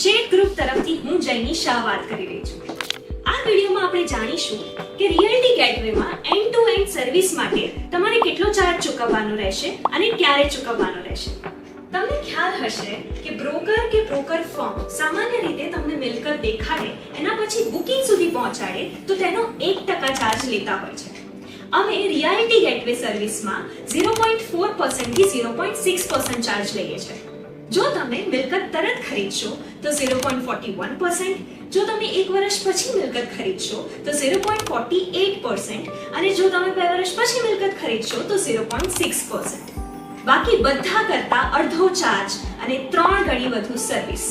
Shade group તરફથી હું જયની શાહ વાત કરી રહી છું. આ વિડીયોમાં આપણે જાણીશું કે રિયલ્ટી ગેટવેમાં એન્ડ ટુ એન્ડ સર્વિસ માટે તમારે કેટલો ચાર્જ ચૂકવવાનો રહેશે અને ક્યારે ચૂકવવાનો રહેશે. તમને ખ્યાલ હશે કે બ્રોકર ફર્મ સામાન્ય રીતે તમને મિલકત દેખાડે એના પછી બુકિંગ સુધી પહોંચાડે તો તેનો 1% ચાર્જ લેતા હોય છે. અમે રિયલ્ટી ગેટવે સર્વિસમાં 0.4% થી 0.6% ચાર્જ લઈએ છીએ. જો તમે મિલકત તરત ખરીદશો તો 0.41%, જો તમે 1 વર્ષ પછી મિલકત ખરીદશો તો 0.48% અને જો તમે 2 વર્ષ પછી મિલકત ખરીદશો તો 0.6%. બાકી બધા કરતા અડધો ચાર્જ અને 3 ગણી વધુ સર્વિસ.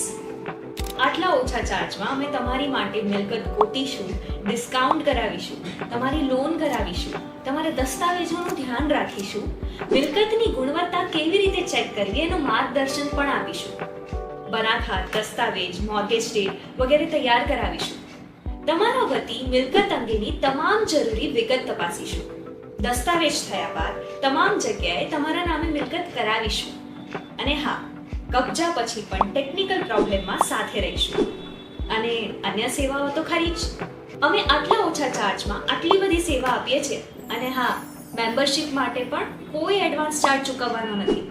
આટલા ઓછા ચાર્જમાં અમે તમારી માટે મિલકત ગોતીશું, ડિસ્કાઉન્ટ કરાવીશું, તમારી લોન કરાવીશું, તમારા દસ્તાવેજોનું ધ્યાન રાખીશું, મિલકતની ગુણવત્તા કેવી રીતે ચેક કરવી એનું માર્ગદર્શન પણ આપીશું. બનાખાત, દસ્તાવેજ, મોર્ગેજ ડેટ વગેરે તૈયાર કરાવીશું. તમારા વતી મિલકત અંગેની તમામ જરૂરી વિગત તપાસીશું. દસ્તાવેજ થયા બાદ તમામ જગ્યાએ તમારા નામે મિલકત કરાવીશું. અને હા, કબજા પછી પણ ટેકનિકલ પ્રોબ્લેમમાં સાથે રહીશું. અને અન્ય સેવાઓ તો ખરી જ. અમે આટલા ઓછા ચાર્જમાં આટલી બધી સેવા આપીએ છીએ. અને હા, મેમ્બરશિપ માટે પણ કોઈ એડવાન્સ ચાર્જ ચૂકવવાનો નથી.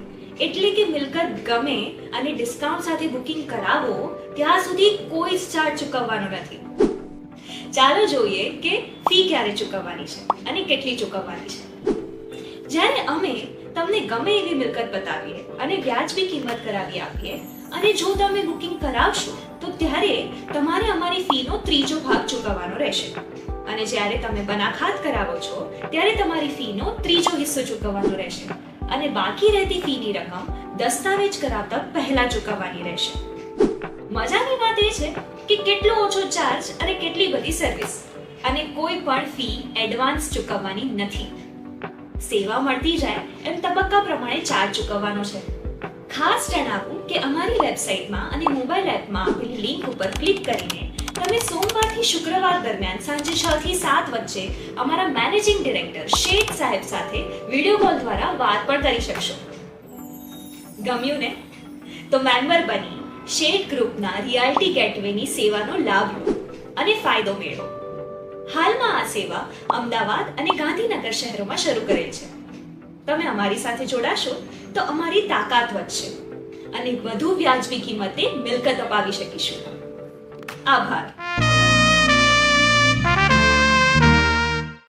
એટલે કે મિલકત ગમે અને ડિસ્કાઉન્ટ સાથે બુકિંગ કરાવો ત્યાં સુધી કોઈ જ ચાર્જ ચૂકવવાનો નથી. ચાલો જોઈએ કે ફી ક્યારે ચૂકવવાની છે અને કેટલી ચૂકવવાની છે. જ્યારે અમે તમને ગમે એવી મિલકત બતાવીએ અને વ્યાજબી કિંમત કરાવી આપીએ અને જો તમે બુકિંગ કરાવશો તો ત્યારે તમારે અમારી ફીનો 3જો ભાગ ચૂકવવાનો રહેશે. અને જ્યારે તમે બનાખાત કરાવો છો ત્યારે તમારી ફીનો 3જો હિસ્સો ચૂકવવાનો રહેશે. અને બાકી રહેતી ફીની રકમ દસ્તાવેજ કરાવતા પહેલા ચૂકવવાની રહેશે. મજાની વાત એ છે કે કેટલો ઓછો ચાર્જ અને કેટલી બધી સર્વિસ અને કોઈ પણ ફી એડવાન્સ ચૂકવવાની નથી. સેવા મળતી જાય એમ તબક્કા પ્રમાણે ચાર્જ ચૂકવવાનો છે. ખાસ જણાવું કે અમારી વેબસાઇટમાં અને મોબાઈલ એપમાં આપેલી લિંક ઉપર ક્લિક કરીને તમે સોમવારથી શુક્રવાર દરમિયાન સાંજે 6 થી 7 વચ્ચે અમારા મેનેજિંગ ડિરેક્ટર શેખ સાહેબ સાથે વિડીયો કોલ દ્વારા વાત પણ કરી શકશો. ગમ્યું ને? તો મેમ્બર બની શેડ ગ્રુપના રિયલ્ટી ગેટવેની સેવાનો લાભ લો અને ફાયદો મેળવો. હાલમાં આ સેવા અમદાવાદ અને ગાંધીનગર શહેરોમાં શરૂ કરેલ છે. તમે અમારી સાથે જોડાશો તો અમારી તાકાત વધશે અને વધુ વ્યાજબી કિંમતે મિલકત અપાવી શકીશું. આભાર.